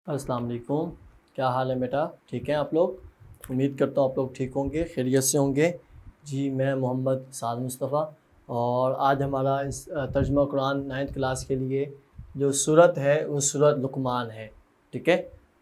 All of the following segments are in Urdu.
السلام علیکم، کیا حال ہے بیٹا؟ ٹھیک ہیں آپ لوگ؟ امید کرتا ہوں آپ لوگ ٹھیک ہوں گے، خیریت سے ہوں گے۔ جی میں محمد سعد مصطفیٰ، اور آج ہمارا اس ترجمہ قرآن 9th کلاس کے لیے جو سورت ہے وہ سورت لقمان ہے، ٹھیک ہے؟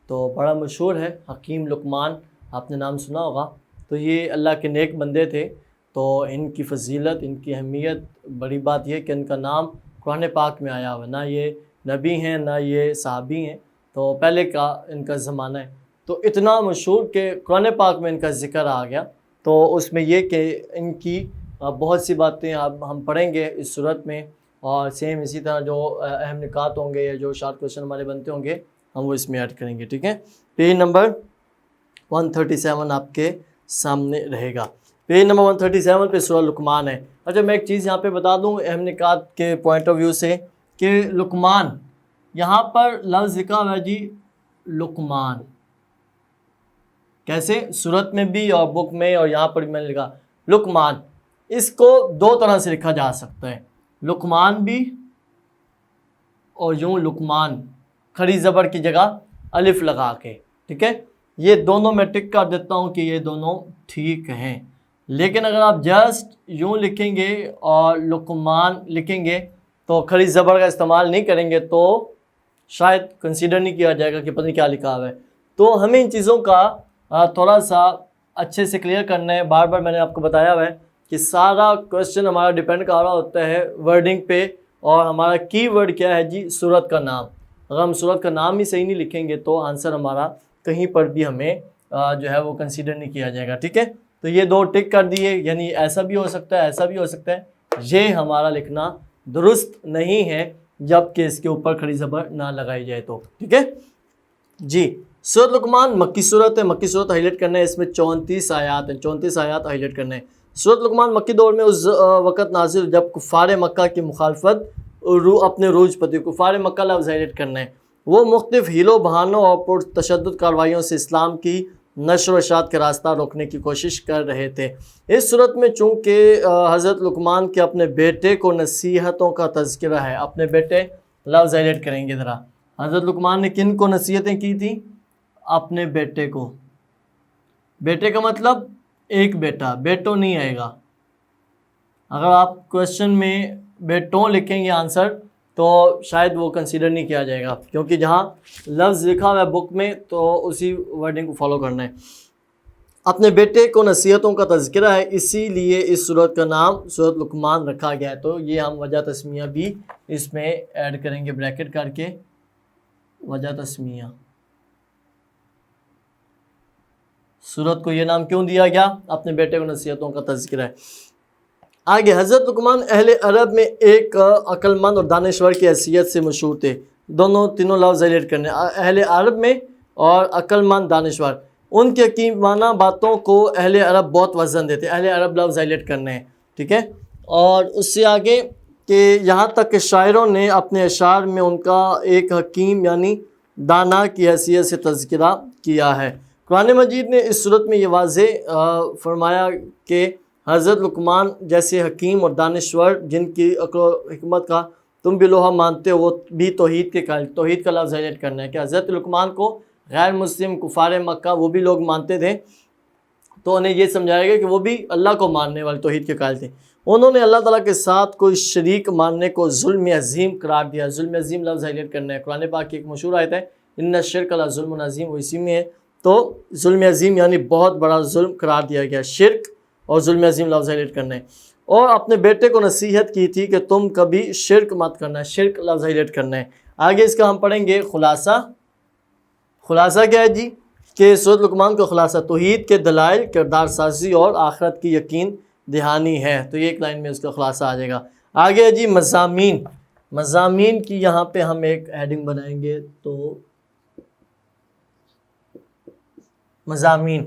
تو بڑا مشہور ہے حکیم لقمان، آپ نے نام سنا ہوگا۔ تو یہ اللہ کے نیک بندے تھے، تو ان کی فضیلت، ان کی اہمیت، بڑی بات یہ کہ ان کا نام قرآن پاک میں آیا ہوا ہے، نہ یہ نبی ہیں نہ یہ صحابی ہیں، تو پہلے کا ان کا زمانہ ہے، تو اتنا مشہور کہ قرآن پاک میں ان کا ذکر آ گیا۔ تو اس میں یہ کہ ان کی بہت سی باتیں اب ہم پڑھیں گے اس صورت میں، اور سیم اسی طرح جو اہم نکات ہوں گے یا جو شارٹ کوشچن ہمارے بنتے ہوں گے ہم وہ اس میں ایڈ کریں گے، ٹھیک ہے؟ پیج نمبر 137 آپ کے سامنے رہے گا۔ پیج نمبر 137 پہ سورہ لقمان ہے۔ اچھا میں ایک چیز یہاں پہ بتا دوں اہم نکات کے پوائنٹ آف ویو سے، کہ لقمان یہاں پر لفظ لکھا ہوا ہے جی لقمان، کیسے؟ سورت میں بھی اور بک میں، اور یہاں پر بھی میں نے لکھا لقمان۔ اس کو دو طرح سے لکھا جا سکتا ہے، لقمان بھی اور یوں لقمان، کھڑی زبر کی جگہ الف لگا کے، ٹھیک ہے؟ یہ دونوں میں ٹک کر دیتا ہوں کہ یہ دونوں ٹھیک ہیں، لیکن اگر آپ جسٹ یوں لکھیں گے اور لقمان لکھیں گے تو کھڑی زبر کا استعمال نہیں کریں گے تو شاید کنسیڈر نہیں کیا جائے گا کہ پتہ نہیں کیا لکھا ہوا ہے۔ تو ہمیں ان چیزوں کا تھوڑا سا اچھے سے کلیئر کرنا ہے۔ بار بار میں نے آپ کو بتایا ہوا ہے کہ سارا کویسچن ہمارا ڈیپینڈ کر رہا ہوتا ہے ورڈنگ پہ، اور ہمارا کی ورڈ کیا ہے جی؟ سورت کا نام۔ اگر ہم سورت کا نام ہی صحیح نہیں لکھیں گے تو آنسر ہمارا کہیں پر بھی ہمیں جو ہے وہ کنسیڈر نہیں کیا جائے گا، ٹھیک ہے؟ تو یہ دو ٹک کر دیے، یعنی ایسا بھی ہو سکتا ہے ایسا بھی ہو سکتا ہے، یہ ہمارا لکھنا درست نہیں ہے جب کہ اس کے اوپر کھڑی زبر نہ لگائی جائے تو، ٹھیک ہے جی۔ سورۃ لقمان مکی صورت ہے، مکی صورت ہائی لائٹ کرنا ہے، اس میں 34 آیات ہیں، 34 آیات ہائی لائٹ کرنا ہے۔ سورۃ لقمان مکی دور میں اس وقت نازل جب کفار مکہ کی مخالفت اپنے روج پتی، کفار مکہ لفظ ہائی لائٹ کرنا ہے، وہ مختلف ہیلوں بہانوں اور پرتشدد کارروائیوں سے اسلام کی نشر و اشاعت کا راستہ روکنے کی کوشش کر رہے تھے۔ اس صورت میں چونکہ حضرت لقمان کے اپنے بیٹے کو نصیحتوں کا تذکرہ ہے، اپنے بیٹے لفظ ہائی لائٹ کریں گے ذرا، حضرت لقمان نے کن کو نصیحتیں کی تھیں؟ اپنے بیٹے کو۔ بیٹے کا مطلب ایک بیٹا، بیٹوں نہیں آئے گا۔ اگر آپ کویسچن میں بیٹوں لکھیں گے آنسر تو شاید وہ کنسیڈر نہیں کیا جائے گا، کیونکہ جہاں لفظ لکھا ہوا ہے بک میں تو اسی ورڈنگ کو فالو کرنا ہے۔ اپنے بیٹے کو نصیحتوں کا تذکرہ ہے، اسی لیے اس سورت کا نام سورت لقمان رکھا گیا ہے۔ تو یہ ہم وجہ تسمیہ بھی اس میں ایڈ کریں گے بریکٹ کر کے، وجہ تسمیہ۔ سورت کو یہ نام کیوں دیا گیا؟ اپنے بیٹے کو نصیحتوں کا تذکرہ ہے۔ آگے، حضرت لقمان اہل عرب میں ایک عقل مند اور دانشور کی حیثیت سے مشہور تھے۔ تینوں لفظ ہائلائٹ کرنے، اہل عرب میں اور عقل مند دانشور۔ ان کے حکیمانہ باتوں کو اہل عرب بہت وزن دیتے، اہل عرب لفظ ہائلائٹ کرنے ہیں، ٹھیک ہے؟ اور اس سے آگے کہ یہاں تک کہ شاعروں نے اپنے اشعار میں ان کا ایک حکیم یعنی دانا کی حیثیت سے تذکرہ کیا ہے۔ قرآن مجید نے اس صورت میں یہ واضح فرمایا کہ حضرت لقمان جیسے حکیم اور دانشور جن کی عقل و حکمت کا تم بھی لوہا مانتے ہو، وہ بھی توحید کے قائل، توحید کا لفظ ہائلائٹ کرنا ہے کہ حضرت لقمان کو غیر مسلم کفار مکہ وہ بھی لوگ مانتے تھے، تو انہیں یہ سمجھایا گیا کہ وہ بھی اللہ کو ماننے والے توحید کے قائل تھے۔ انہوں نے اللہ تعالیٰ کے ساتھ کوئی شریک ماننے کو ظلم عظیم قرار دیا۔ ظلم عظیم لفظ ہائلائٹ کرنا ہے، قرآن پاک کی ایک مشہور آیت ہے ان الشرک لظلم عظیم، وہ اسی میں ہے۔ تو ظلم عظیم یعنی بہت بڑا ظلم قرار دیا گیا، شرک اور ظلم عظیم لفظ ہائلائٹ کرنا ہے۔ اور اپنے بیٹے کو نصیحت کی تھی کہ تم کبھی شرک مت کرنا ہے، شرک لفظ ہائلائٹ کرنا ہے۔ آگے اس کا ہم پڑھیں گے خلاصہ۔ خلاصہ کیا ہے جی؟ کہ سورۃ لقمان کا خلاصہ توحید کے دلائل، کردار سازی اور آخرت کی یقین دہانی ہے۔ تو یہ ایک لائن میں اس کا خلاصہ آ جائے گا۔ آگے ہے جی مضامین۔ مضامین کی یہاں پہ ہم ایک ہیڈنگ بنائیں گے، تو مضامین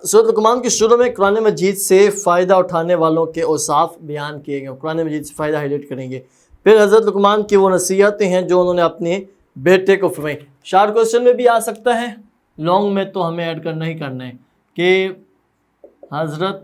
سورۃ لقمان کے شروع میں قرآن مجید سے فائدہ اٹھانے والوں کے اوصاف بیان کیے گئے، قرآن مجید سے فائدہ ہائلائٹ کریں گے۔ پھر حضرت لقمان کی وہ نصیحتیں ہیں جو انہوں نے اپنے بیٹے کو فرمائی۔ شارٹ کویسچن میں بھی آ سکتا ہے، لانگ میں تو ہمیں ایڈ کرنا ہی کرنا ہے کہ حضرت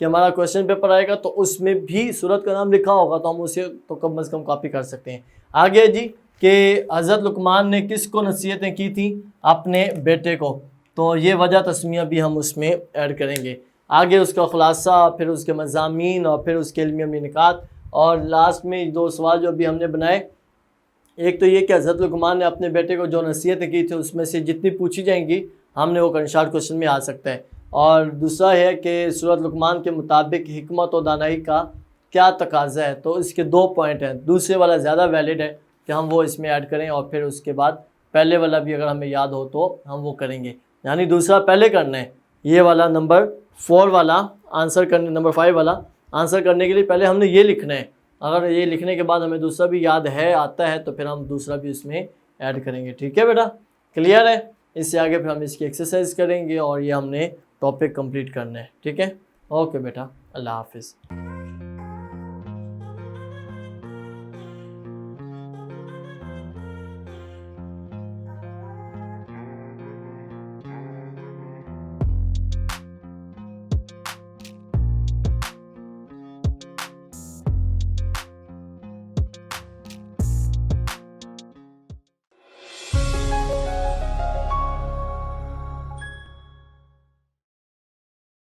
کہ ہمارا کویشچن پیپر آئے گا تو اس میں بھی سورت کا نام لکھا ہوگا تو ہم اسے تو کم از کم کاپی کر سکتے ہیں۔ آگے جی کہ حضرت لقمان نے کس کو نصیحتیں کی تھیں؟ اپنے بیٹے کو، تو یہ وجہ تسمیہ بھی ہم اس میں ایڈ کریں گے۔ آگے اس کا خلاصہ، پھر اس کے مضامین، اور پھر اس کے علمی نکات، اور لاسٹ میں 2 سوال جو ابھی ہم نے بنائے، ایک تو یہ کہ حضرت لقمان نے اپنے بیٹے کو جو نصیحتیں کی تھی اس میں سے جتنی پوچھی جائیں گی ہم نے وہ کرنٹ شارٹ کویشچن میں آ سکتا ہے، اور دوسرا ہے کہ سورۃ لقمان کے مطابق حکمت و دانائی کا کیا تقاضا ہے، تو اس کے 2 پوائنٹ ہیں، دوسرے والا زیادہ ویلڈ ہے کہ ہم وہ اس میں ایڈ کریں، اور پھر اس کے بعد پہلے والا بھی اگر ہمیں یاد ہو تو ہم وہ کریں گے، یعنی دوسرا پہلے کرنا ہے، یہ والا نمبر 4 والا آنسر کرنے، نمبر 5 والا آنسر کرنے کے لیے پہلے ہم نے یہ لکھنا ہے، اگر یہ لکھنے کے بعد ہمیں دوسرا بھی یاد ہے، آتا ہے، تو پھر ہم دوسرا بھی اس میں ایڈ کریں گے۔ ٹھیک ہے بیٹا، کلیئر ہے؟ اس سے آگے پھر ہم اس کی ایکسرسائز کریں گے اور یہ ہم نے ٹاپک کمپلیٹ کرنا ہے۔ ٹھیک ہے، اوکے بیٹا، اللہ حافظ۔